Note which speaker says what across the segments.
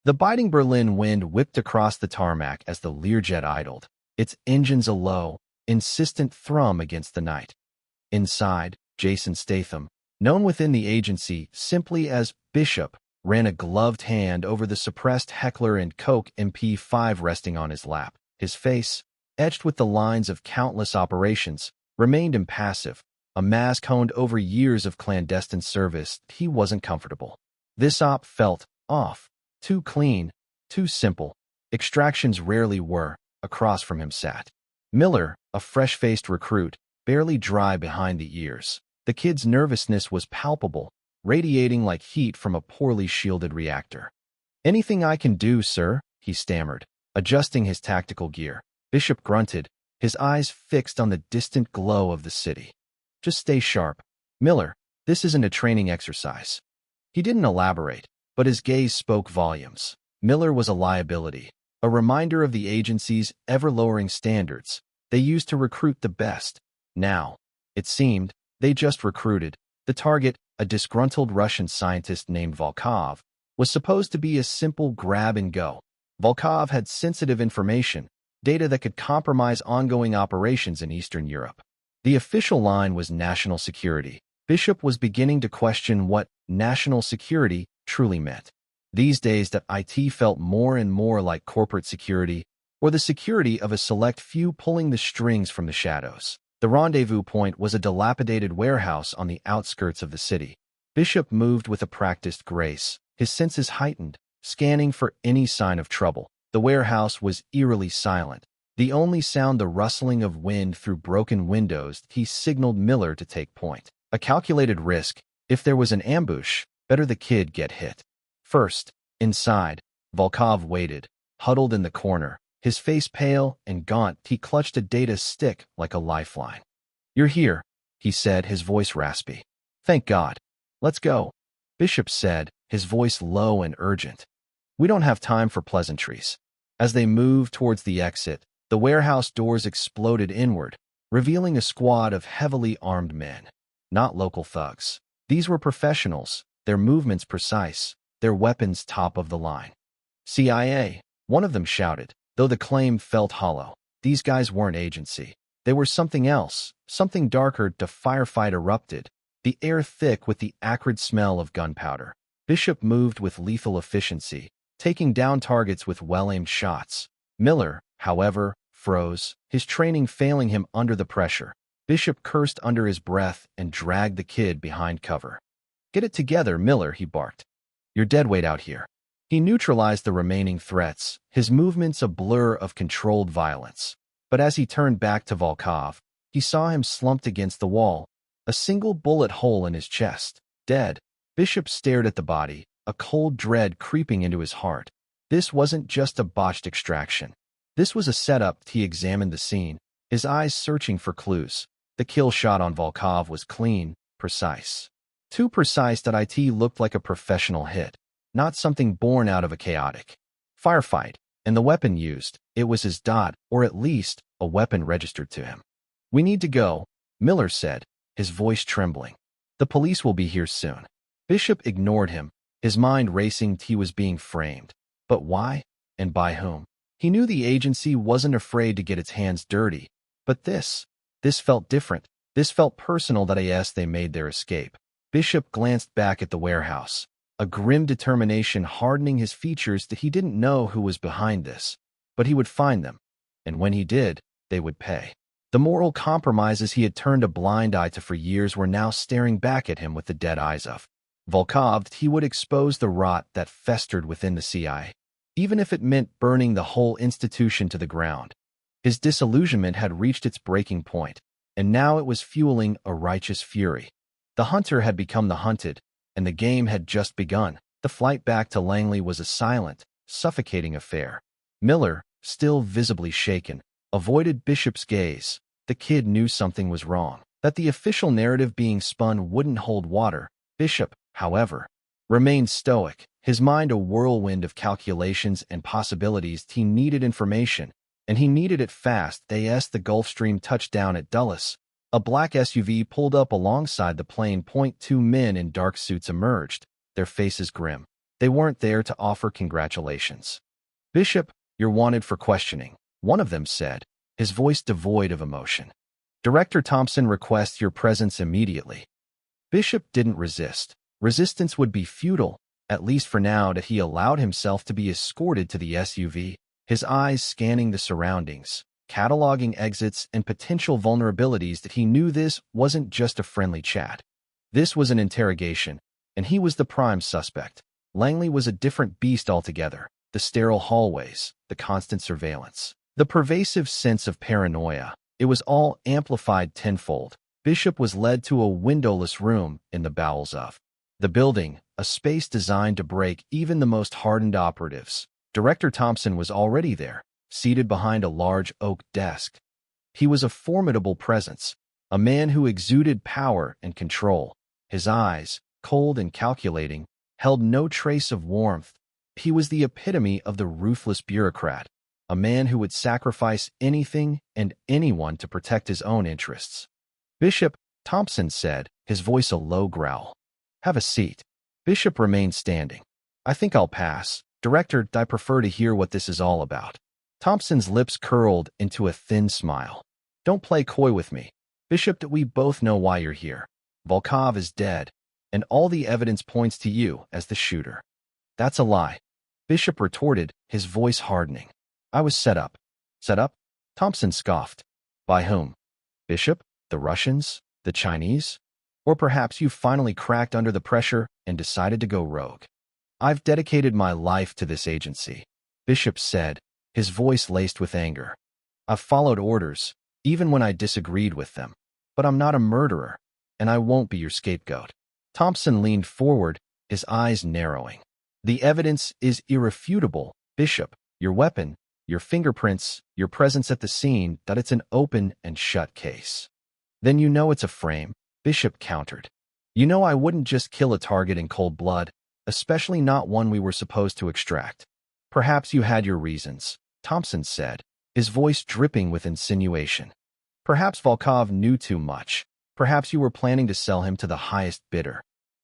Speaker 1: The biting Berlin wind whipped across the tarmac as the Learjet idled, its engines a low, insistent thrum against the night. Inside, Jason Statham, known within the agency simply as Bishop, ran a gloved hand over the suppressed Heckler & Koch MP5 resting on his lap. His face, etched with the lines of countless operations, remained impassive, a mask honed over years of clandestine service. He wasn't comfortable. This op felt off, too clean, too simple. Extractions rarely were. Across from him sat Miller, a fresh-faced recruit, barely dry behind the ears. The kid's nervousness was palpable, radiating like heat from a poorly shielded reactor. "Anything I can do, sir?" he stammered, adjusting his tactical gear. Bishop grunted, his eyes fixed on the distant glow of the city. "Just stay sharp. Miller, this isn't a training exercise." He didn't elaborate, but his gaze spoke volumes. Miller was a liability, a reminder of the agency's ever-lowering standards. They used to recruit the best. Now, it seemed, they just recruited. The target, a disgruntled Russian scientist named Volkov, was supposed to be a simple grab-and-go. Volkov had sensitive information, data that could compromise ongoing operations in Eastern Europe. The official line was national security. Bishop was beginning to question what national security truly meant. These days that IT felt more and more like corporate security, or the security of a select few pulling the strings from the shadows. The rendezvous point was a dilapidated warehouse on the outskirts of the city. Bishop moved with a practiced grace, his senses heightened, scanning for any sign of trouble. The warehouse was eerily silent. The only sound the rustling of wind through broken windows. He signaled Miller to take point. A calculated risk. If there was an ambush, better the kid get hit. First, inside, Volkov waited, huddled in the corner, his face pale and gaunt. He clutched a data stick like a lifeline. "You're here," he said, his voice raspy. "Thank God. Let's go," Bishop said, his voice low and urgent. "We don't have time for pleasantries." As they moved towards the exit, the warehouse doors exploded inward, revealing a squad of heavily armed men. Not local thugs. These were professionals, their movements precise, their weapons top of the line. "CIA," one of them shouted, though the claim felt hollow. These guys weren't agency. They were something else, something darker. The firefight erupted, the air thick with the acrid smell of gunpowder. Bishop moved with lethal efficiency, taking down targets with well-aimed shots. Miller, however, froze, his training failing him under the pressure. Bishop cursed under his breath and dragged the kid behind cover. "Get it together, Miller," he barked. "You're deadweight out here." He neutralized the remaining threats, his movements a blur of controlled violence. But as he turned back to Volkov, he saw him slumped against the wall, a single bullet hole in his chest. Dead. Bishop stared at the body, a cold dread creeping into his heart. This wasn't just a botched extraction. This was a setup. He examined the scene, his eyes searching for clues. The kill shot on Volkov was clean, precise. Too precise that it looked like a professional hit, not something born out of a chaotic firefight. And the weapon used, it was his dot, or at least, a weapon registered to him. "We need to go," Miller said, his voice trembling. "The police will be here soon." Bishop ignored him, his mind racing. He was being framed. But why? And by whom? He knew the agency wasn't afraid to get its hands dirty. But this felt different. This felt personal. They made their escape. Bishop glanced back at the warehouse, a grim determination hardening his features. That he didn't know who was behind this, but he would find them. And when he did, they would pay. The moral compromises he had turned a blind eye to for years were now staring back at him with the dead eyes of Volkov. He would expose the rot that festered within the CIA, even if it meant burning the whole institution to the ground. His disillusionment had reached its breaking point, and now it was fueling a righteous fury. The hunter had become the hunted, and the game had just begun. The flight back to Langley was a silent, suffocating affair. Miller, still visibly shaken, avoided Bishop's gaze. The kid knew something was wrong, that the official narrative being spun wouldn't hold water. Bishop, however, remained stoic, his mind a whirlwind of calculations and possibilities. He needed information, and he needed it fast. The Gulfstream touched down at Dulles. A black SUV pulled up alongside the plane. Two men in dark suits emerged, their faces grim. They weren't there to offer congratulations. "Bishop, you're wanted for questioning," one of them said, his voice devoid of emotion. "Director Thompson requests your presence immediately." Bishop didn't resist. Resistance would be futile, at least for now, that he allowed himself to be escorted to the SUV, his eyes scanning the surroundings, cataloging exits and potential vulnerabilities that he knew this wasn't just a friendly chat. This was an interrogation, and he was the prime suspect. Langley was a different beast altogether. The sterile hallways, the constant surveillance, the pervasive sense of paranoia. It was all amplified tenfold. Bishop was led to a windowless room in the bowels of the building, a space designed to break even the most hardened operatives. Director Thompson was already there, seated behind a large oak desk. He was a formidable presence, a man who exuded power and control. His eyes, cold and calculating, held no trace of warmth. He was the epitome of the ruthless bureaucrat, a man who would sacrifice anything and anyone to protect his own interests. "Bishop," Thompson said, his voice a low growl. "Have a seat." Bishop remained standing. "I think I'll pass. Director, I prefer to hear what this is all about." Thompson's lips curled into a thin smile. "Don't play coy with me. Bishop, we both know why you're here. Volkov is dead, and all the evidence points to you as the shooter." "That's a lie," Bishop retorted, his voice hardening. "I was set up." "Set up?" Thompson scoffed. "By whom? Bishop? The Russians? The Chinese? Or perhaps you finally cracked under the pressure and decided to go rogue?" "I've dedicated my life to this agency," Bishop said, his voice laced with anger. "I've followed orders, even when I disagreed with them. But I'm not a murderer, and I won't be your scapegoat." Thompson leaned forward, his eyes narrowing. "The evidence is irrefutable, Bishop. Your weapon, your fingerprints, your presence at the scene, that it's an open and shut case." "Then you know it's a frame," Bishop countered. "You know I wouldn't just kill a target in cold blood, especially not one we were supposed to extract." "Perhaps you had your reasons," Thompson said, his voice dripping with insinuation. "Perhaps Volkov knew too much. Perhaps you were planning to sell him to the highest bidder."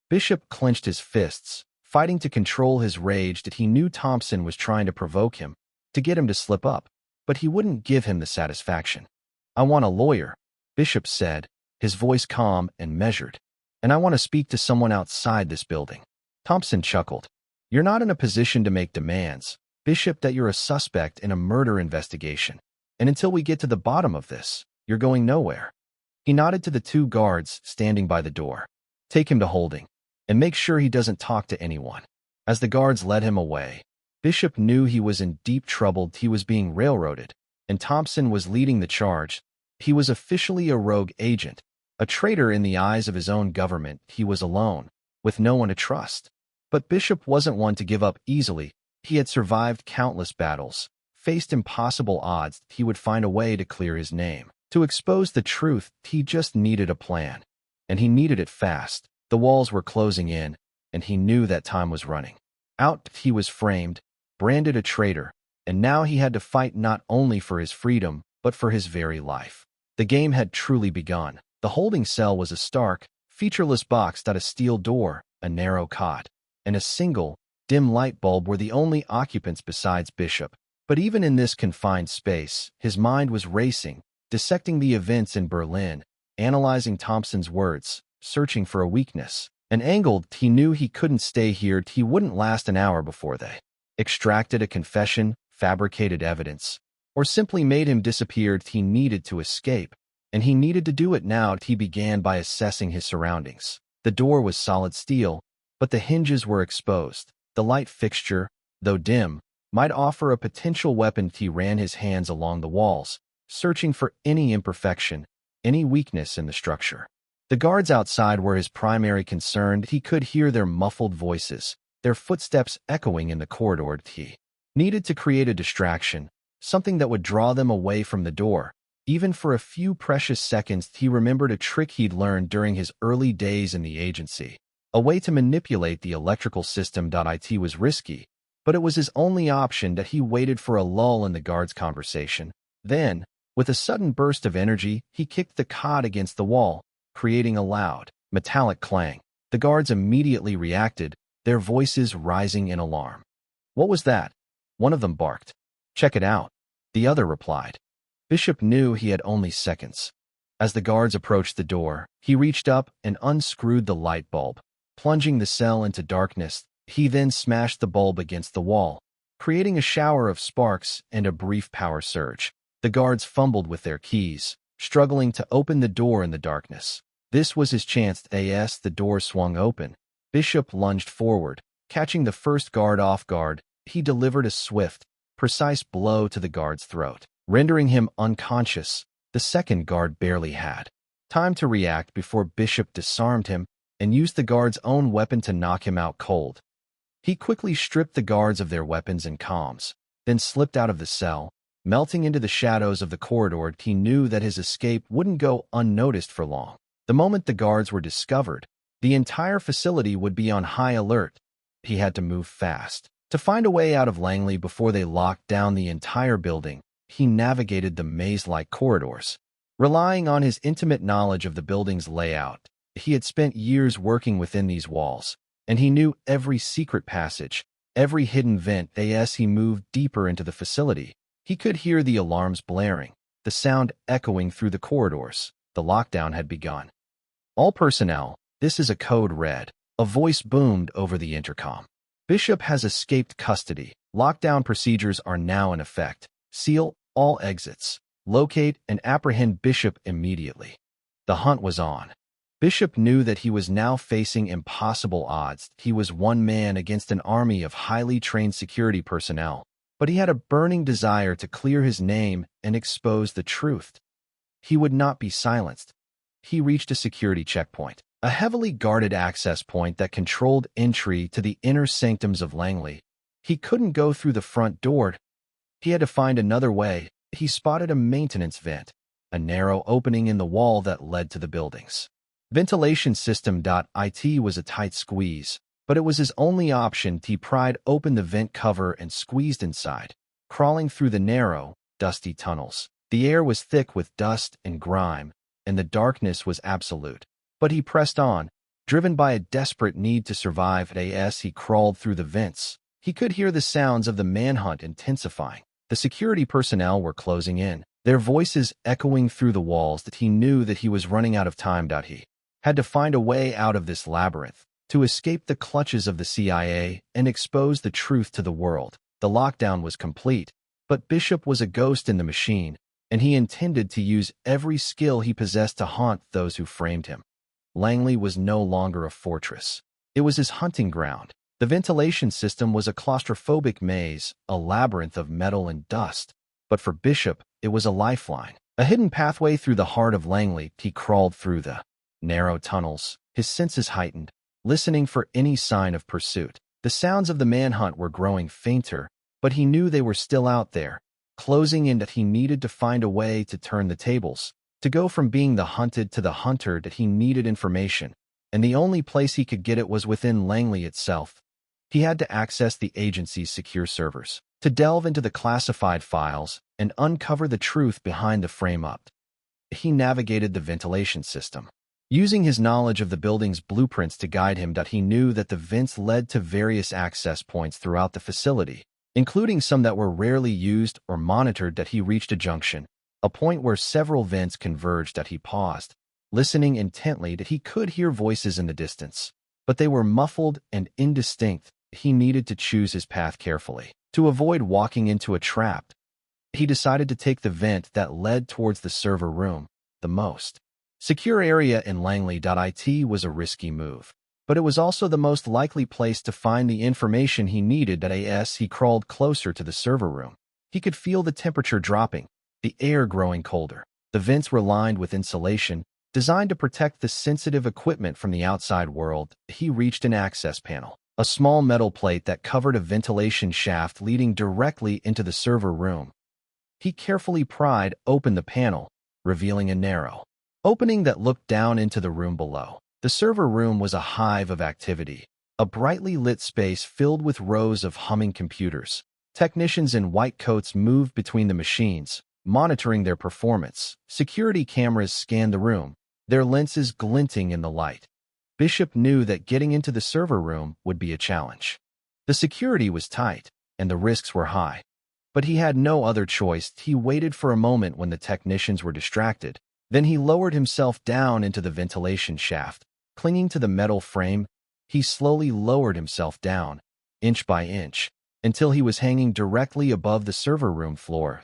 Speaker 1: Bishop clenched his fists, fighting to control his rage that he knew Thompson was trying to provoke him, to get him to slip up, but he wouldn't give him the satisfaction. "I want a lawyer," Bishop said, his voice calm and measured. "And I want to speak to someone outside this building." Thompson chuckled. "You're not in a position to make demands, Bishop, that you're a suspect in a murder investigation. And until we get to the bottom of this, you're going nowhere." He nodded to the two guards standing by the door. "Take him to holding, and make sure he doesn't talk to anyone." As the guards led him away, Bishop knew he was in deep trouble. He was being railroaded, and Thompson was leading the charge. He was officially a rogue agent, a traitor in the eyes of his own government. He was alone, with no one to trust. But Bishop wasn't one to give up easily. He had survived countless battles, faced impossible odds. He would find a way to clear his name. To expose the truth, he just needed a plan. And he needed it fast. The walls were closing in, and he knew that time was running out. He was framed, branded a traitor, and now he had to fight not only for his freedom, but for his very life. The game had truly begun. The holding cell was a stark, featureless box that a steel door, a narrow cot, and a single, dim light bulb were the only occupants besides Bishop. But even in this confined space, his mind was racing, dissecting the events in Berlin, analyzing Thompson's words, searching for a weakness. An angle. He knew he couldn't stay here. He wouldn't last an hour before they extracted a confession, fabricated evidence, or simply made him disappear. He needed to escape, and he needed to do it now. He began by assessing his surroundings. The door was solid steel, but the hinges were exposed. The light fixture, though dim, might offer a potential weapon. He ran his hands along the walls, searching for any imperfection, any weakness in the structure. The guards outside were his primary concern. He could hear their muffled voices, their footsteps echoing in the corridor. He needed to create a distraction, something that would draw them away from the door. Even for a few precious seconds, he remembered a trick he'd learned during his early days in the agency. A way to manipulate the electrical system. It was risky, but it was his only option. That he waited for a lull in the guard's conversation. Then, with a sudden burst of energy, he kicked the cot against the wall, creating a loud, metallic clang. The guards immediately reacted, their voices rising in alarm. "What was that?" One of them barked. "Check it out," the other replied. Bishop knew he had only seconds. As the guards approached the door, he reached up and unscrewed the light bulb. Plunging the cell into darkness, he then smashed the bulb against the wall, creating a shower of sparks and a brief power surge. The guards fumbled with their keys, struggling to open the door in the darkness. This was his chance as the door swung open. Bishop lunged forward, catching the first guard off guard. He delivered a swift, precise blow to the guard's throat, rendering him unconscious. The second guard barely had time to react before Bishop disarmed him and used the guard's own weapon to knock him out cold. He quickly stripped the guards of their weapons and comms, then slipped out of the cell, melting into the shadows of the corridor. He knew that his escape wouldn't go unnoticed for long. The moment the guards were discovered, the entire facility would be on high alert. He had to move fast to find a way out of Langley before they locked down the entire building. He navigated the maze-like corridors, relying on his intimate knowledge of the building's layout. He had spent years working within these walls, and he knew every secret passage, every hidden vent. As he moved deeper into the facility, he could hear the alarms blaring, the sound echoing through the corridors. The lockdown had begun. "All personnel, this is a code red," a voice boomed over the intercom. "Bishop has escaped custody. Lockdown procedures are now in effect. Seal all exits. Locate and apprehend Bishop immediately." The hunt was on. Bishop knew that he was now facing impossible odds. He was one man against an army of highly trained security personnel, but he had a burning desire to clear his name and expose the truth. He would not be silenced. He reached a security checkpoint, a heavily guarded access point that controlled entry to the inner sanctums of Langley. He couldn't go through the front door. He had to find another way. He spotted a maintenance vent, a narrow opening in the wall that led to the building's ventilation system. It was a tight squeeze, but it was his only option. He pried open the vent cover and squeezed inside, crawling through the narrow, dusty tunnels. The air was thick with dust and grime, and the darkness was absolute. But he pressed on, driven by a desperate need to survive. As he crawled through the vents, he could hear the sounds of the manhunt intensifying. The security personnel were closing in, their voices echoing through the walls. That he knew that he was running out of time. He had to find a way out of this labyrinth, to escape the clutches of the CIA and expose the truth to the world. The lockdown was complete, but Bishop was a ghost in the machine, and he intended to use every skill he possessed to haunt those who framed him. Langley was no longer a fortress. It was his hunting ground. The ventilation system was a claustrophobic maze, a labyrinth of metal and dust. But for Bishop, it was a lifeline, a hidden pathway through the heart of Langley. He crawled through the narrow tunnels, his senses heightened, listening for any sign of pursuit. The sounds of the manhunt were growing fainter, but he knew they were still out there, closing in. That he needed to find a way to turn the tables, to go from being the hunted to the hunter. That he needed information, and the only place he could get it was within Langley itself. He had to access the agency's secure servers, to delve into the classified files and uncover the truth behind the frame-up. He navigated the ventilation system, using his knowledge of the building's blueprints to guide him. He knew that the vents led to various access points throughout the facility, including some that were rarely used or monitored. He reached a junction, a point where several vents converged. He paused, listening intently. He could hear voices in the distance, but they were muffled and indistinct. He needed to choose his path carefully, to avoid walking into a trap. He decided to take the vent that led towards the server room, the most secure area in Langley. It was a risky move, but it was also the most likely place to find the information he needed. As he crawled closer to the server room, he could feel the temperature dropping, the air growing colder. The vents were lined with insulation, designed to protect the sensitive equipment from the outside world. He reached an access panel, a small metal plate that covered a ventilation shaft leading directly into the server room. He carefully pried open the panel, revealing a narrow opening that looked down into the room below. The server room was a hive of activity, a brightly lit space filled with rows of humming computers. Technicians in white coats moved between the machines, monitoring their performance. Security cameras scanned the room, their lenses glinting in the light. Bishop knew that getting into the server room would be a challenge. The security was tight, and the risks were high. But he had no other choice. He waited for a moment when the technicians were distracted. Then he lowered himself down into the ventilation shaft. Clinging to the metal frame, he slowly lowered himself down, inch by inch, until he was hanging directly above the server room floor.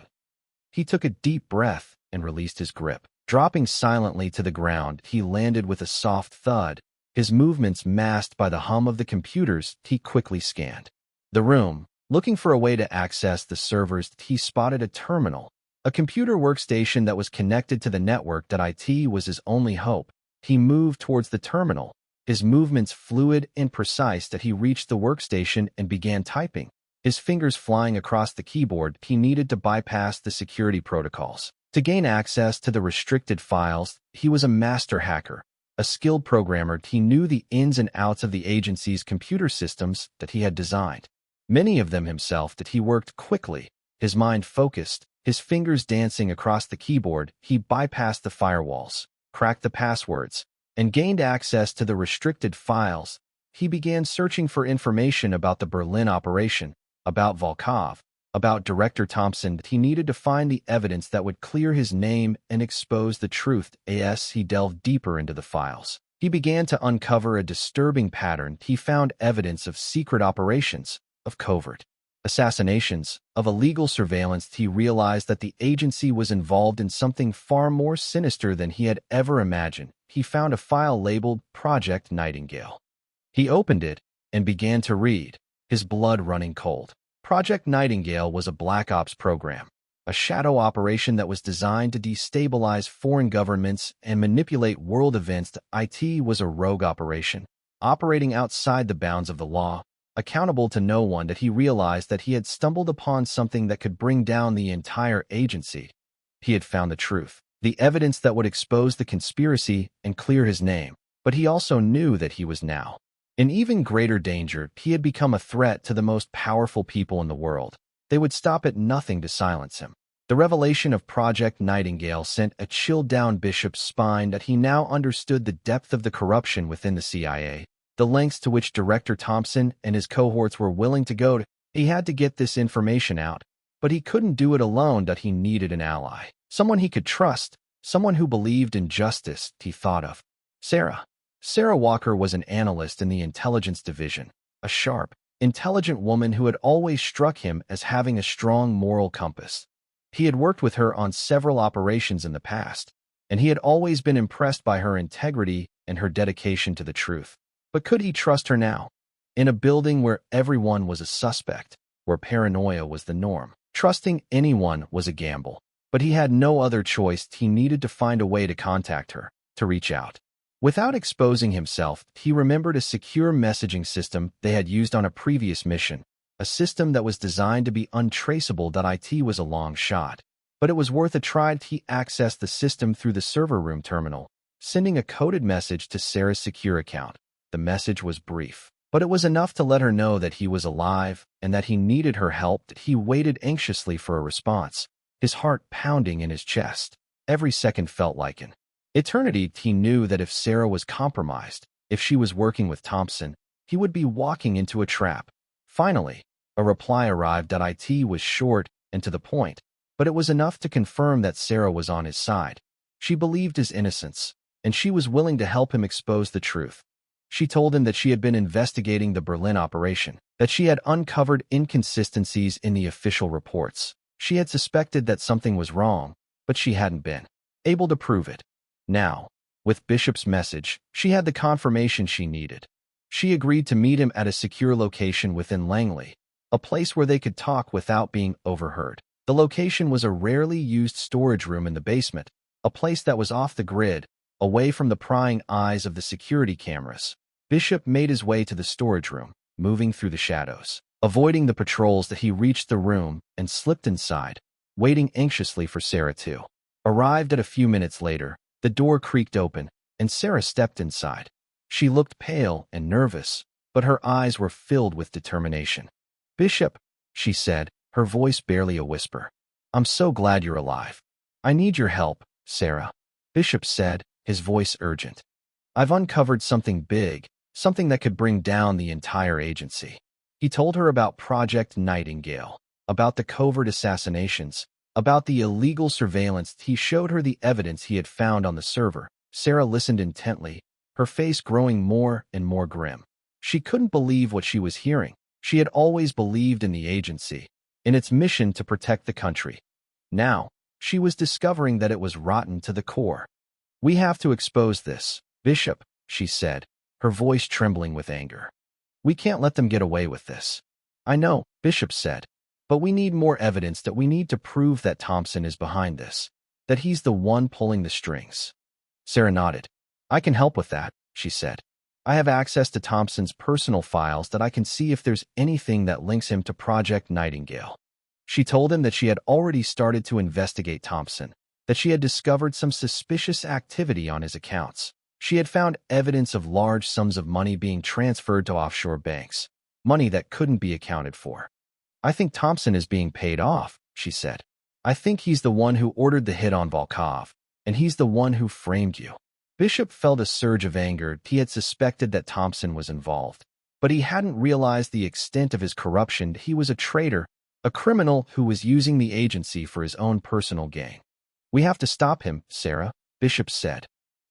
Speaker 1: He took a deep breath and released his grip. Dropping silently to the ground, he landed with a soft thud, his movements masked by the hum of the computers. He quickly scanned the room. Looking for a way to access the servers, he spotted a terminal, a computer workstation that was connected to the network. It was his only hope. He moved towards the terminal, his movements fluid and precise. He reached the workstation and began typing, his fingers flying across the keyboard. He needed to bypass the security protocols to gain access to the restricted files. He was a master hacker, a skilled programmer. He knew the ins and outs of the agency's computer systems that he had designed, many of them himself. He worked quickly, his mind focused, his fingers dancing across the keyboard. He bypassed the firewalls, cracked the passwords, and gained access to the restricted files. He began searching for information about the Berlin operation, about Volkov, about Director Thompson. He needed to find the evidence that would clear his name and expose the truth. As he delved deeper into the files, he began to uncover a disturbing pattern. He found evidence of secret operations, of covert assassinations, of illegal surveillance. He realized that the agency was involved in something far more sinister than he had ever imagined. He found a file labeled Project Nightingale. He opened it and began to read, his blood running cold. Project Nightingale was a black ops program, a shadow operation that was designed to destabilize foreign governments and manipulate world events. It was a rogue operation, operating outside the bounds of the law, accountable to no one. He realized that he had stumbled upon something that could bring down the entire agency. He had found the truth, the evidence that would expose the conspiracy and clear his name. But he also knew that he was now in even greater danger. He had become a threat to the most powerful people in the world. They would stop at nothing to silence him. The revelation of Project Nightingale sent a chill down Bishop's spine. That he now understood the depth of the corruption within the CIA, the lengths to which Director Thompson and his cohorts were willing to go. He had to get this information out, but he couldn't do it alone. He needed an ally, someone he could trust, someone who believed in justice. He thought of Sarah. Sarah Walker was an analyst in the intelligence division, a sharp, intelligent woman who had always struck him as having a strong moral compass. He had worked with her on several operations in the past, and he had always been impressed by her integrity and her dedication to the truth. But could he trust her now? In a building where everyone was a suspect, where paranoia was the norm, trusting anyone was a gamble. But he had no other choice. He needed to find a way to contact her, to reach out. Without exposing himself, he remembered a secure messaging system they had used on a previous mission, a system that was designed to be untraceable. It was a long shot, but it was worth a try. He accessed the system through the server room terminal, sending a coded message to Sarah's secure account. The message was brief, but it was enough to let her know that he was alive and that he needed her help. He waited anxiously for a response, his heart pounding in his chest. Every second felt like an eternity. He knew that if Sarah was compromised, if she was working with Thompson, he would be walking into a trap. Finally, a reply arrived. It was short and to the point, but it was enough to confirm that Sarah was on his side. She believed his innocence, and she was willing to help him expose the truth. She told him that she had been investigating the Berlin operation, that she had uncovered inconsistencies in the official reports. She had suspected that something was wrong, but she hadn't been able to prove it. Now, with Bishop's message, she had the confirmation she needed. She agreed to meet him at a secure location within Langley, a place where they could talk without being overheard. The location was a rarely used storage room in the basement, a place that was off the grid, away from the prying eyes of the security cameras. Bishop made his way to the storage room, moving through the shadows. Avoiding the patrols, he reached the room and slipped inside, waiting anxiously for Sarah to arrive. A few minutes later, the door creaked open, and Sarah stepped inside. She looked pale and nervous, but her eyes were filled with determination. "Bishop," she said, her voice barely a whisper. "I'm so glad you're alive. I need your help, Sarah," Bishop said, his voice urgent. I've uncovered something big, something that could bring down the entire agency. He told her about Project Nightingale, about the covert assassinations, about the illegal surveillance. He showed her the evidence he had found on the server. Sarah listened intently, her face growing more and more grim. She couldn't believe what she was hearing. She had always believed in the agency, in its mission to protect the country. Now, she was discovering that it was rotten to the core. "We have to expose this, Bishop," she said, her voice trembling with anger. "We can't let them get away with this." "I know," Bishop said, "but we need more evidence. That we need to prove that Thompson is behind this, that he's the one pulling the strings." Sarah nodded. "I can help with that," she said. "I have access to Thompson's personal files that I can see if there's anything that links him to Project Nightingale." She told him that she had already started to investigate Thompson, that she had discovered some suspicious activity on his accounts. She had found evidence of large sums of money being transferred to offshore banks, money that couldn't be accounted for. "I think Thompson is being paid off," she said. "I think he's the one who ordered the hit on Volkov, and he's the one who framed you." Bishop felt a surge of anger. He had suspected that Thompson was involved, but he hadn't realized the extent of his corruption. He was a traitor, a criminal who was using the agency for his own personal gain. "We have to stop him, Sarah," Bishop said.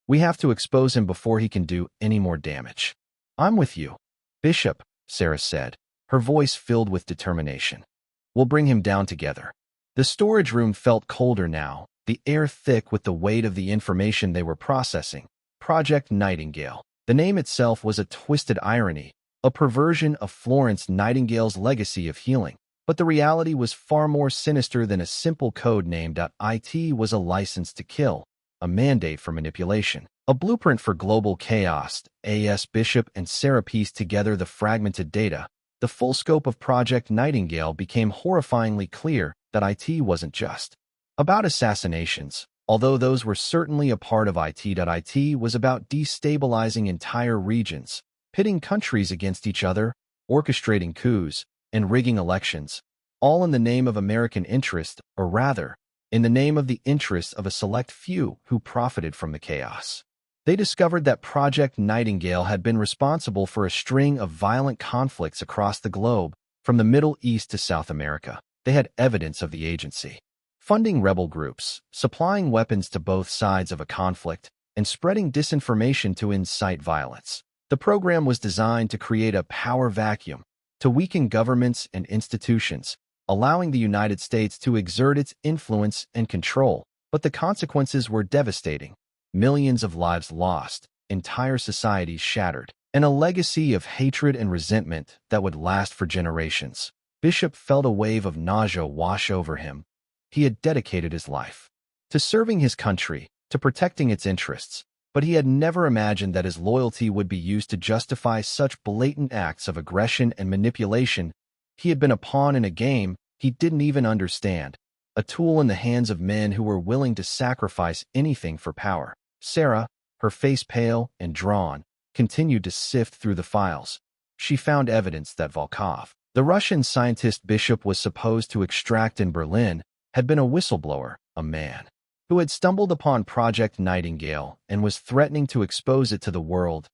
Speaker 1: "We have to expose him before he can do any more damage." "I'm with you, Bishop," Sarah said, her voice filled with determination. "We'll bring him down together." The storage room felt colder now, the air thick with the weight of the information they were processing. Project Nightingale. The name itself was a twisted irony, a perversion of Florence Nightingale's legacy of healing. But the reality was far more sinister than a simple code name. It was a license to kill, a mandate for manipulation, a blueprint for global chaos. As Bishop and Sarah pieced together the fragmented data, the full scope of Project Nightingale became horrifyingly clear. That IT wasn't just about assassinations, although those were certainly a part of IT. It was about destabilizing entire regions, pitting countries against each other, orchestrating coups, and rigging elections, all in the name of American interest, or rather, in the name of the interests of a select few who profited from the chaos. They discovered that Project Nightingale had been responsible for a string of violent conflicts across the globe, from the Middle East to South America. They had evidence of the agency funding rebel groups, supplying weapons to both sides of a conflict, and spreading disinformation to incite violence. The program was designed to create a power vacuum, to weaken governments and institutions, allowing the United States to exert its influence and control. But the consequences were devastating. Millions of lives lost, entire societies shattered, and a legacy of hatred and resentment that would last for generations. Bishop felt a wave of nausea wash over him. He had dedicated his life to serving his country, to protecting its interests, but he had never imagined that his loyalty would be used to justify such blatant acts of aggression and manipulation. He had been a pawn in a game he didn't even understand, a tool in the hands of men who were willing to sacrifice anything for power. Sarah, her face pale and drawn, continued to sift through the files. She found evidence that Volkov, the Russian scientist Bishop was supposed to extract in Berlin, had been a whistleblower, a man who had stumbled upon Project Nightingale and was threatening to expose it to the world.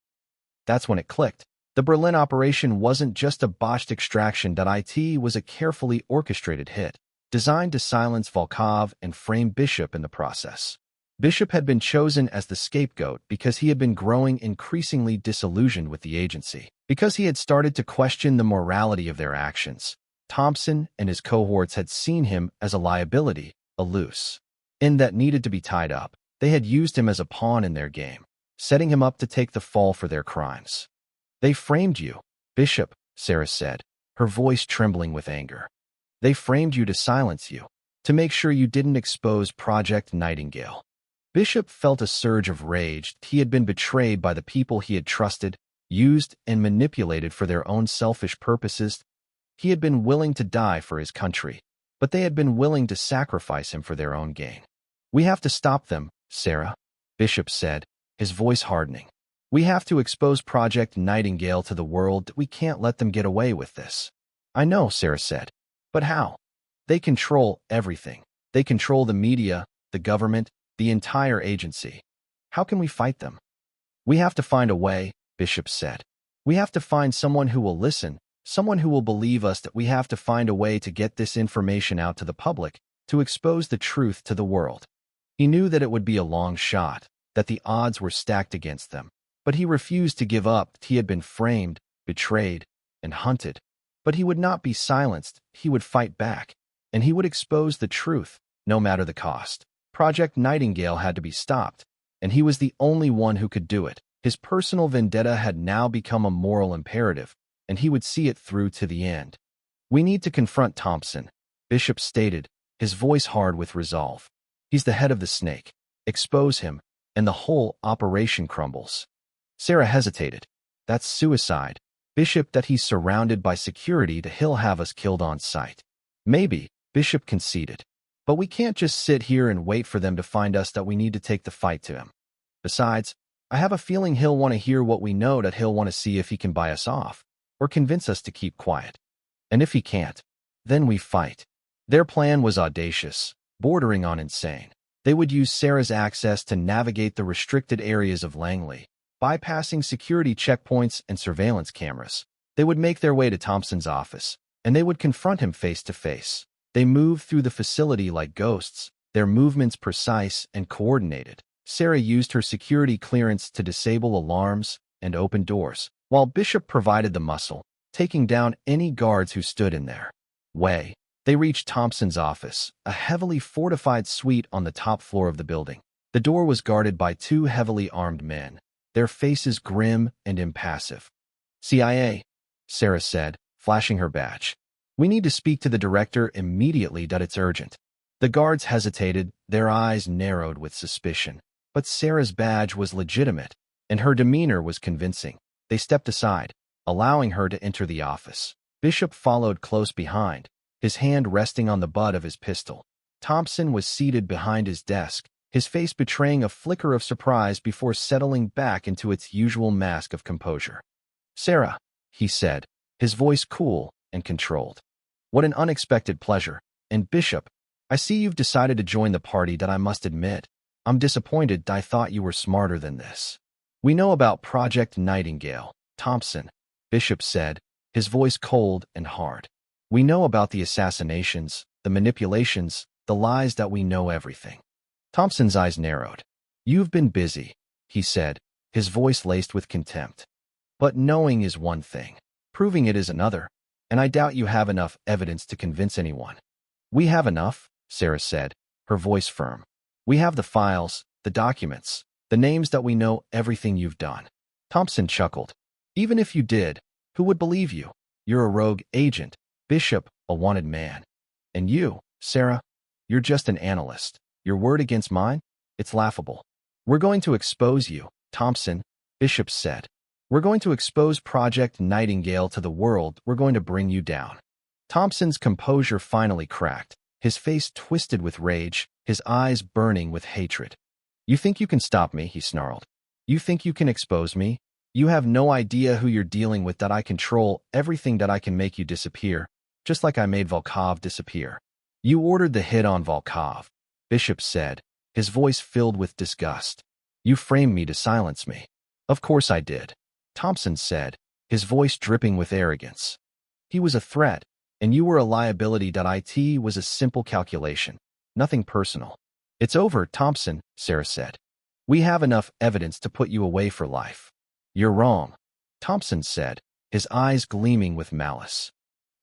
Speaker 1: That's when it clicked. The Berlin operation wasn't just a botched extraction. It was a carefully orchestrated hit, designed to silence Volkov and frame Bishop in the process. Bishop had been chosen as the scapegoat because he had been growing increasingly disillusioned with the agency, because he had started to question the morality of their actions. Thompson and his cohorts had seen him as a liability, a loose end that needed to be tied up. They had used him as a pawn in their game, setting him up to take the fall for their crimes. "They framed you, Bishop," Sarah said, her voice trembling with anger. "They framed you to silence you, to make sure you didn't expose Project Nightingale." Bishop felt a surge of rage. He had been betrayed by the people he had trusted, used and manipulated for their own selfish purposes. He had been willing to die for his country, but they had been willing to sacrifice him for their own gain. "We have to stop them, Sarah," Bishop said, his voice hardening. "We have to expose Project Nightingale to the world. We can't let them get away with this." "I know," Sarah said. "But how?" "They control everything. They control the media, the government, the entire agency. How can we fight them?" "We have to find a way," Bishop said. "We have to find someone who will listen, someone who will believe us that we have to find a way to get this information out to the public, to expose the truth to the world." He knew that it would be a long shot, that the odds were stacked against them, but he refused to give up. He had been framed, betrayed, and hunted. But he would not be silenced. He would fight back, and he would expose the truth, no matter the cost. Project Nightingale had to be stopped, and he was the only one who could do it. His personal vendetta had now become a moral imperative, and he would see it through to the end. "We need to confront Thompson," Bishop stated, his voice hard with resolve. "He's the head of the snake. Expose him, and the whole operation crumbles." Sarah hesitated. "That's suicide, Bishop, that he's surrounded by security to he'll have us killed on sight." "Maybe," Bishop conceded. "But we can't just sit here and wait for them to find us. That we need to take the fight to him. Besides, I have a feeling he'll want to hear what we know, that he'll want to see if he can buy us off, or convince us to keep quiet. And if he can't, then we fight." Their plan was audacious, bordering on insane. They would use Sarah's access to navigate the restricted areas of Langley, bypassing security checkpoints and surveillance cameras. They would make their way to Thompson's office, and they would confront him face to face. They moved through the facility like ghosts, their movements precise and coordinated. Sarah used her security clearance to disable alarms and open doors, while Bishop provided the muscle, taking down any guards who stood in their way. They reached Thompson's office, a heavily fortified suite on the top floor of the building. The door was guarded by two heavily armed men, their faces grim and impassive. "CIA," Sarah said, flashing her badge. "We need to speak to the director immediately. It's urgent." The guards hesitated, their eyes narrowed with suspicion. But Sarah's badge was legitimate, and her demeanor was convincing. They stepped aside, allowing her to enter the office. Bishop followed close behind, his hand resting on the butt of his pistol. Thompson was seated behind his desk, his face betraying a flicker of surprise before settling back into its usual mask of composure. "Sarah," he said, his voice cool and controlled. "What an unexpected pleasure. And Bishop, I see you've decided to join the party. That I must admit, I'm disappointed. I thought you were smarter than this." "We know about Project Nightingale, Thompson," Bishop said, his voice cold and hard. "We know about the assassinations, the manipulations, the lies. That we know everything." Thompson's eyes narrowed. "You've been busy," he said, his voice laced with contempt. "But knowing is one thing. Proving it is another, and I doubt you have enough evidence to convince anyone." "We have enough," Sarah said, her voice firm. "We have the files, the documents, the names. That we know everything you've done." Thompson chuckled. "Even if you did, who would believe you? You're a rogue agent, Bishop, a wanted man. And you, Sarah, you're just an analyst. Your word against mine? It's laughable." "We're going to expose you, Thompson," Bishop said. "We're going to expose Project Nightingale to the world. We're going to bring you down." Thompson's composure finally cracked, his face twisted with rage, his eyes burning with hatred. "You think you can stop me?" he snarled. "You think you can expose me? You have no idea who you're dealing with. That I control everything. That I can make you disappear, just like I made Volkov disappear." "You ordered the hit on Volkov," Bishop said, his voice filled with disgust. "You framed me to silence me." "Of course I did," Thompson said, his voice dripping with arrogance. "He was a threat, and you were a liability. It was a simple calculation, nothing personal." "It's over, Thompson," Sarah said. "We have enough evidence to put you away for life." "You're wrong," Thompson said, his eyes gleaming with malice.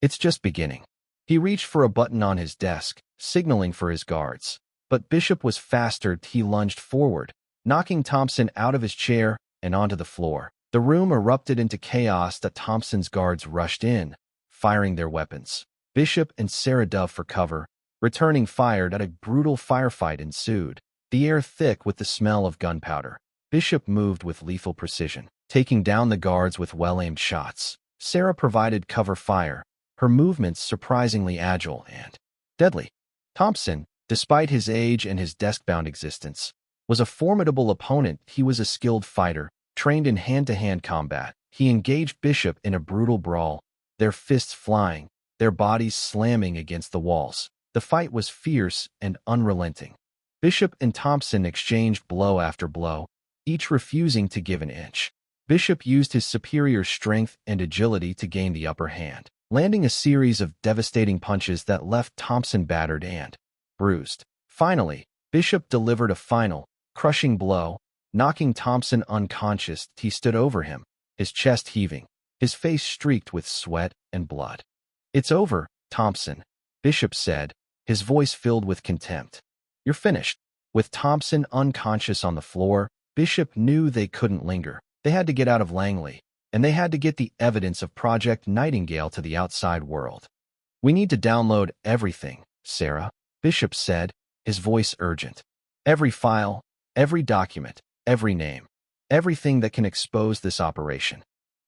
Speaker 1: "It's just beginning." He reached for a button on his desk, signaling for his guards. But Bishop was faster. He lunged forward, knocking Thompson out of his chair and onto the floor. The room erupted into chaos. That Thompson's guards rushed in, firing their weapons. Bishop and Sarah dove for cover, returning fire. A brutal firefight ensued, the air thick with the smell of gunpowder. Bishop moved with lethal precision, taking down the guards with well-aimed shots. Sarah provided cover fire, her movements surprisingly agile and deadly. Thompson, despite his age and his desk-bound existence, was a formidable opponent. He was a skilled fighter, trained in hand-to-hand combat. He engaged Bishop in a brutal brawl, their fists flying, their bodies slamming against the walls. The fight was fierce and unrelenting. Bishop and Thompson exchanged blow after blow, each refusing to give an inch. Bishop used his superior strength and agility to gain the upper hand, landing a series of devastating punches that left Thompson battered and bruised. Finally, Bishop delivered a final, crushing blow, knocking Thompson unconscious. He stood over him, his chest heaving, his face streaked with sweat and blood. "It's over, Thompson," Bishop said, his voice filled with contempt. "You're finished." With Thompson unconscious on the floor, Bishop knew they couldn't linger. They had to get out of Langley, and they had to get the evidence of Project Nightingale to the outside world. "We need to download everything, Sarah," Bishop said, his voice urgent. "Every file, every document, every name, everything that can expose this operation."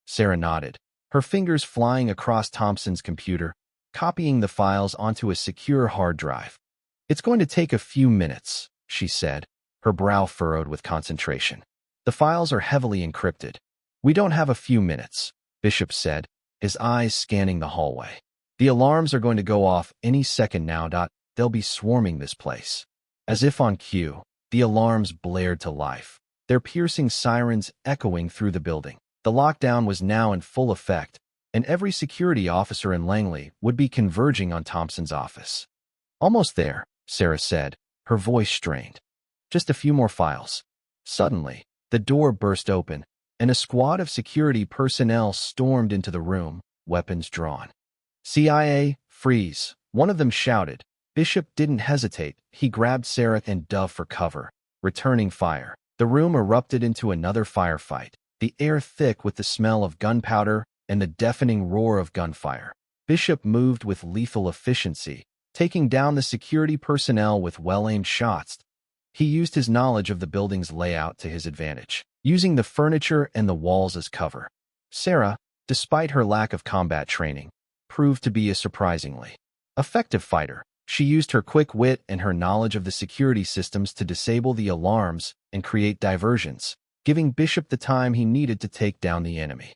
Speaker 1: Sarah nodded, her fingers flying across Thompson's computer, copying the files onto a secure hard drive. "It's going to take a few minutes," she said, her brow furrowed with concentration. "The files are heavily encrypted." "We don't have a few minutes," Bishop said, his eyes scanning the hallway. "The alarms are going to go off any second now. They'll be swarming this place." As if on cue, the alarms blared to life, their piercing sirens echoing through the building. The lockdown was now in full effect, and every security officer in Langley would be converging on Thompson's office. "Almost there," Sarah said, her voice strained. "Just a few more files." Suddenly, the door burst open, and a squad of security personnel stormed into the room, weapons drawn. "CIA, freeze!" one of them shouted. Bishop didn't hesitate. He grabbed Sarah and Dove for cover, returning fire. The room erupted into another firefight, the air thick with the smell of gunpowder and the deafening roar of gunfire. Bishop moved with lethal efficiency, taking down the security personnel with well-aimed shots. He used his knowledge of the building's layout to his advantage, using the furniture and the walls as cover. Sarah, despite her lack of combat training, proved to be a surprisingly effective fighter. She used her quick wit and her knowledge of the security systems to disable the alarms and create diversions, giving Bishop the time he needed to take down the enemy.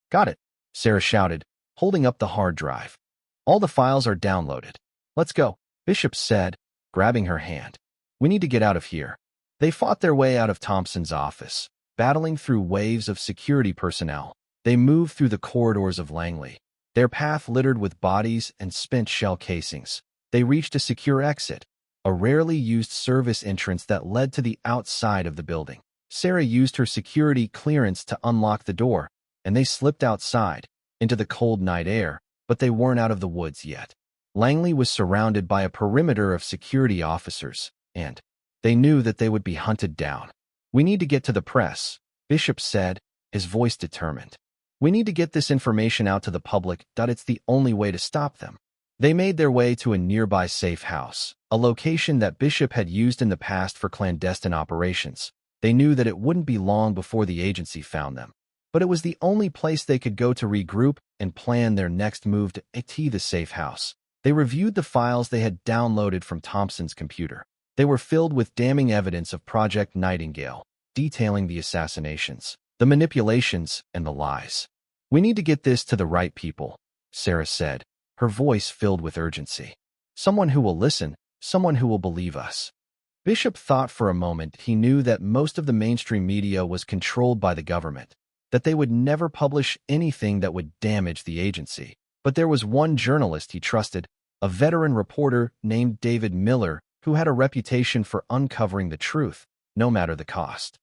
Speaker 1: "Got it," Sarah shouted, holding up the hard drive. "All the files are downloaded. Let's go," Bishop said, grabbing her hand. "We need to get out of here." They fought their way out of Thompson's office, battling through waves of security personnel. They moved through the corridors of Langley, their path littered with bodies and spent shell casings. They reached a secure exit, a rarely used service entrance that led to the outside of the building. Sarah used her security clearance to unlock the door, and they slipped outside, into the cold night air, but they weren't out of the woods yet. Langley was surrounded by a perimeter of security officers, and they knew that they would be hunted down. "We need to get to the press," Bishop said, his voice determined. "We need to get this information out to the public. It's the only way to stop them." They made their way to a nearby safe house, a location that Bishop had used in the past for clandestine operations. They knew that it wouldn't be long before the agency found them, but it was the only place they could go to regroup and plan their next move to the safe house. They reviewed the files they had downloaded from Thompson's computer. They were filled with damning evidence of Project Nightingale, detailing the assassinations, the manipulations, and the lies. "We need to get this to the right people," Sarah said, her voice filled with urgency. "Someone who will listen, someone who will believe us." Bishop thought for a moment. He knew that most of the mainstream media was controlled by the government, that they would never publish anything that would damage the agency. But there was one journalist he trusted, a veteran reporter named David Miller, who had a reputation for uncovering the truth, no matter the cost.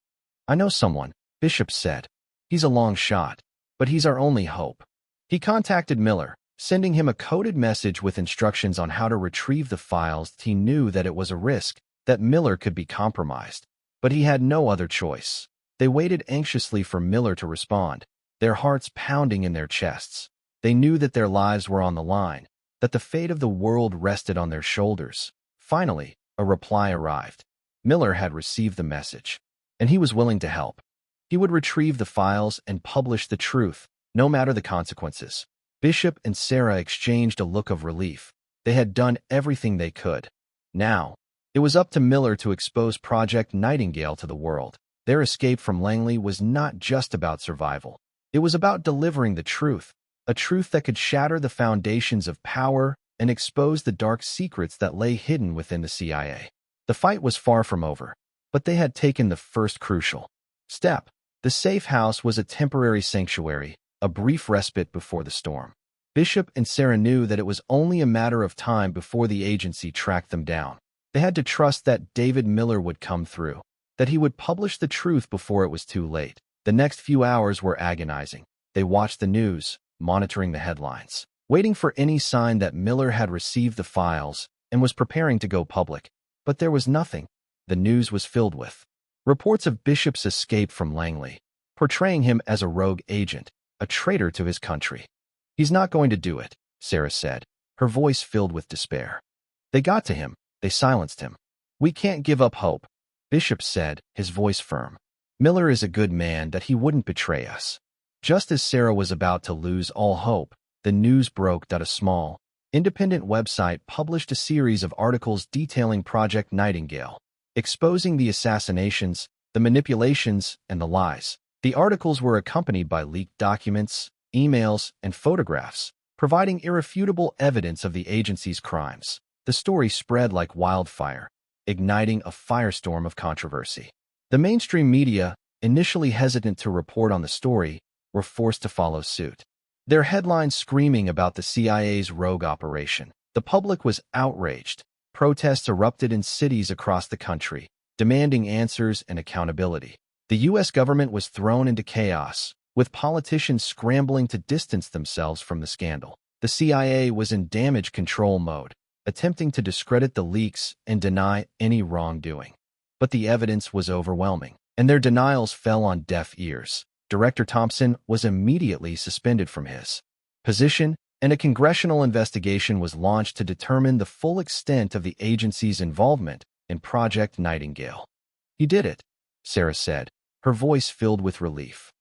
Speaker 1: "I know someone," Bishop said. "He's a long shot, but he's our only hope." He contacted Miller, sending him a coded message with instructions on how to retrieve the files. He knew that it was a risk, that Miller could be compromised, but he had no other choice. They waited anxiously for Miller to respond, their hearts pounding in their chests. They knew that their lives were on the line, that the fate of the world rested on their shoulders. Finally, a reply arrived. Miller had received the message, and he was willing to help. He would retrieve the files and publish the truth, no matter the consequences. Bishop and Sarah exchanged a look of relief. They had done everything they could. Now, it was up to Miller to expose Project Nightingale to the world. Their escape from Langley was not just about survival. It was about delivering the truth, a truth that could shatter the foundations of power and expose the dark secrets that lay hidden within the CIA. The fight was far from over, but they had taken the first crucial Step. The safe house was a temporary sanctuary, a brief respite before the storm. Bishop and Sarah knew that it was only a matter of time before the agency tracked them down. They had to trust that David Miller would come through, that he would publish the truth before it was too late. The next few hours were agonizing. They watched the news, monitoring the headlines, waiting for any sign that Miller had received the files and was preparing to go public. But there was nothing. The news was filled with reports of Bishop's escape from Langley, portraying him as a rogue agent, a traitor to his country. "He's not going to do it," Sarah said, her voice filled with despair. "They got to him. They silenced him. We can't give up hope," Bishop said, his voice firm. "Miller is a good man, that he wouldn't betray us." Just as Sarah was about to lose all hope, the news broke that a small, independent website published a series of articles detailing Project Nightingale, exposing the assassinations, the manipulations, and the lies. The articles were accompanied by leaked documents, emails, and photographs, providing irrefutable evidence of the agency's crimes. The story spread like wildfire, igniting a firestorm of controversy. The mainstream media, initially hesitant to report on the story, were forced to follow suit. Their headlines screaming about the CIA's rogue operation. The public was outraged. Protests erupted in cities across the country, demanding answers and accountability. The U.S. government was thrown into chaos, with politicians scrambling to distance themselves from the scandal. The CIA was in damage control mode, attempting to discredit the leaks and deny any wrongdoing. But the evidence was overwhelming, and their denials fell on deaf ears. Director Thompson was immediately suspended from his position, and a congressional investigation was launched to determine the full extent of the agency's involvement in Project Nightingale. "He did it," Sarah said, her voice filled with relief.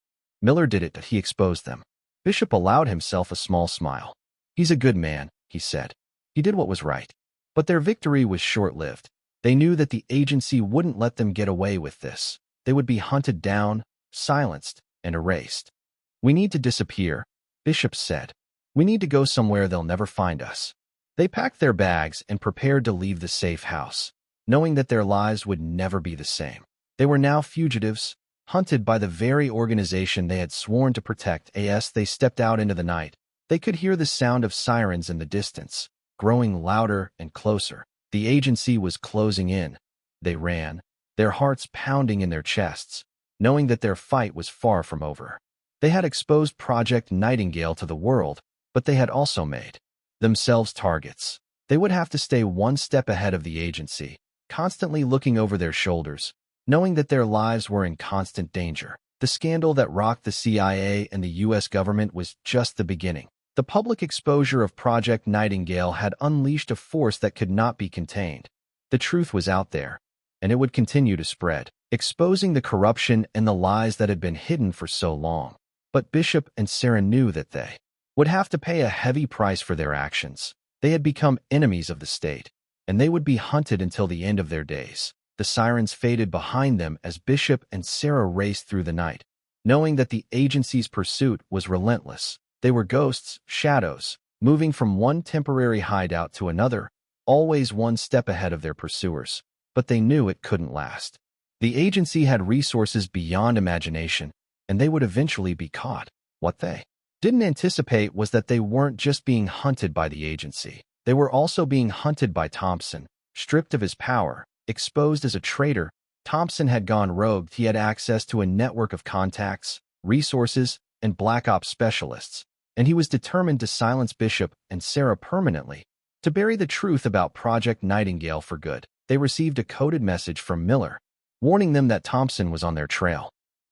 Speaker 1: "Miller did it, that he exposed them." Bishop allowed himself a small smile. "He's a good man," he said. "He did what was right." But their victory was short-lived. They knew that the agency wouldn't let them get away with this. They would be hunted down, silenced, and erased. "We need to disappear," Bishop said. "We need to go somewhere they'll never find us." They packed their bags and prepared to leave the safe house, knowing that their lives would never be the same. They were now fugitives, hunted by the very organization they had sworn to protect. As they stepped out into the night, they could hear the sound of sirens in the distance, growing louder and closer. The agency was closing in. They ran, their hearts pounding in their chests, knowing that their fight was far from over. They had exposed Project Nightingale to the world, but they had also made themselves targets. They would have to stay one step ahead of the agency, constantly looking over their shoulders, knowing that their lives were in constant danger. The scandal that rocked the CIA and the U.S. government was just the beginning. The public exposure of Project Nightingale had unleashed a force that could not be contained. The truth was out there, and it would continue to spread, exposing the corruption and the lies that had been hidden for so long. But Bishop and Sarah knew that they would have to pay a heavy price for their actions. They had become enemies of the state, and they would be hunted until the end of their days. The sirens faded behind them as Bishop and Sarah raced through the night, knowing that the agency's pursuit was relentless. They were ghosts, shadows, moving from one temporary hideout to another, always one step ahead of their pursuers. But they knew it couldn't last. The agency had resources beyond imagination, and they would eventually be caught. What they didn't anticipate was that they weren't just being hunted by the agency. They were also being hunted by Thompson. Stripped of his power, exposed as a traitor, Thompson had gone rogue. He had access to a network of contacts, resources, and Black Ops specialists, and he was determined to silence Bishop and Sarah permanently, to bury the truth about Project Nightingale for good. They received a coded message from Miller, warning them that Thompson was on their trail.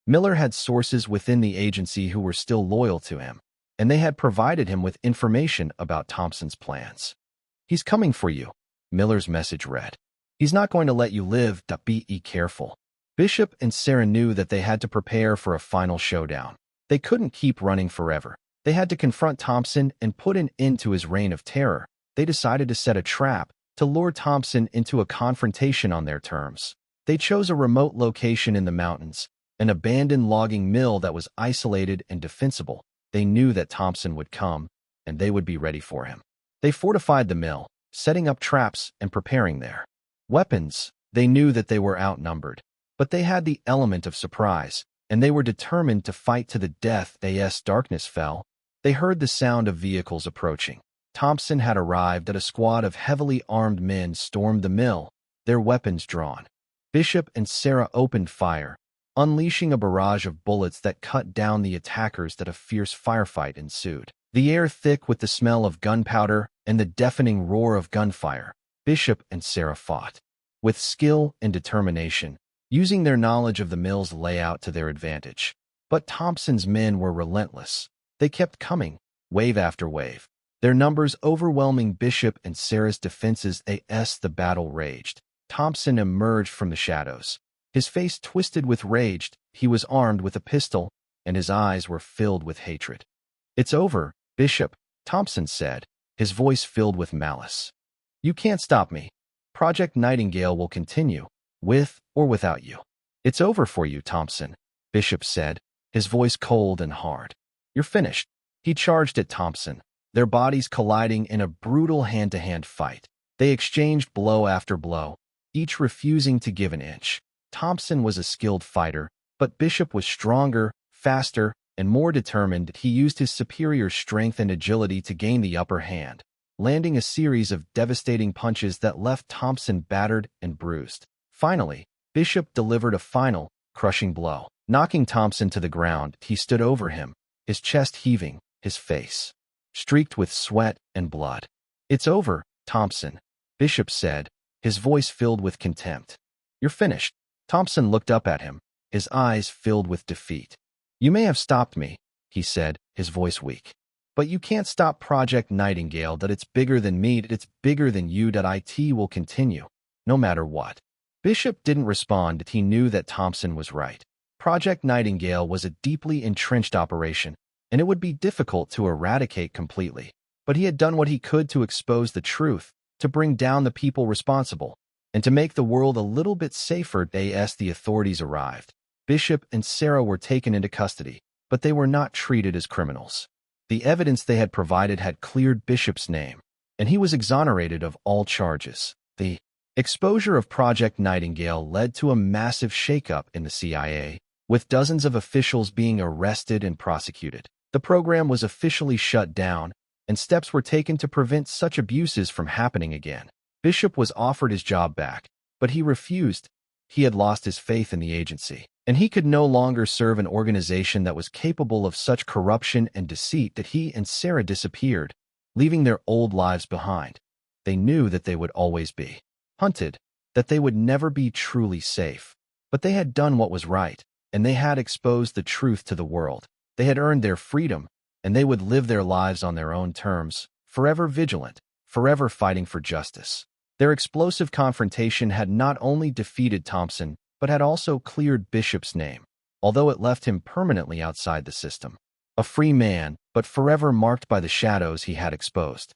Speaker 1: Miller had sources within the agency who were still loyal to him, and they had provided him with information about Thompson's plans. "He's coming for you," Miller's message read. "He's not going to let you live. Be careful." Bishop and Sarah knew that they had to prepare for a final showdown. They couldn't keep running forever. They had to confront Thompson and put an end to his reign of terror. They decided to set a trap, to lure Thompson into a confrontation on their terms. They chose a remote location in the mountains, an abandoned logging mill that was isolated and defensible. They knew that Thompson would come, and they would be ready for him. They fortified the mill, setting up traps and preparing their weapons. They knew that they were outnumbered, But they had the element of surprise, and they were determined to fight to the death as darkness fell. They heard the sound of vehicles approaching. Thompson had arrived at a squad of heavily armed men stormed the mill, their weapons drawn. Bishop and Sarah opened fire, unleashing a barrage of bullets that cut down the attackers. That a fierce firefight ensued. The air thick with the smell of gunpowder and the deafening roar of gunfire. Bishop and Sarah fought with skill and determination, using their knowledge of the mill's layout to their advantage. But Thompson's men were relentless. They kept coming, wave after wave, their numbers overwhelming Bishop and Sarah's defenses as the battle raged. Thompson emerged from the shadows, his face twisted with rage. He was armed with a pistol, and his eyes were filled with hatred. "It's over, Bishop," Thompson said, his voice filled with malice. "You can't stop me. Project Nightingale will continue, with or without you." "It's over for you, Thompson," Bishop said, his voice cold and hard. "You're finished." He charged at Thompson, their bodies colliding in a brutal hand-to-hand fight. They exchanged blow after blow, each refusing to give an inch. Thompson was a skilled fighter, but Bishop was stronger, faster, and more determined. He used his superior strength and agility to gain the upper hand, landing a series of devastating punches that left Thompson battered and bruised. Finally, Bishop delivered a final, crushing blow. Knocking Thompson to the ground, he stood over him, his chest heaving, his face streaked with sweat and blood. "It's over, Thompson," Bishop said, his voice filled with contempt. "You're finished." Thompson looked up at him, his eyes filled with defeat. "You may have stopped me," he said, his voice weak. "But you can't stop Project Nightingale. That it's bigger than me, it's bigger than you. It will continue, no matter what." Bishop didn't respond. He knew that Thompson was right. Project Nightingale was a deeply entrenched operation, and it would be difficult to eradicate completely. But he had done what he could to expose the truth, to bring down the people responsible, and to make the world a little bit safer. As the authorities arrived, Bishop and Sarah were taken into custody, but they were not treated as criminals. The evidence they had provided had cleared Bishop's name, and he was exonerated of all charges. The exposure of Project Nightingale led to a massive shakeup in the CIA, with dozens of officials being arrested and prosecuted. The program was officially shut down, and steps were taken to prevent such abuses from happening again. Bishop was offered his job back, but he refused. He had lost his faith in the agency, and he could no longer serve an organization that was capable of such corruption and deceit. That he and Sarah disappeared, leaving their old lives behind. They knew that they would always be hunted, that they would never be truly safe. But they had done what was right, and they had exposed the truth to the world. They had earned their freedom, and they would live their lives on their own terms, forever vigilant, forever fighting for justice. Their explosive confrontation had not only defeated Thompson, but had also cleared Bishop's name, although it left him permanently outside the system. A free man, but forever marked by the shadows he had exposed.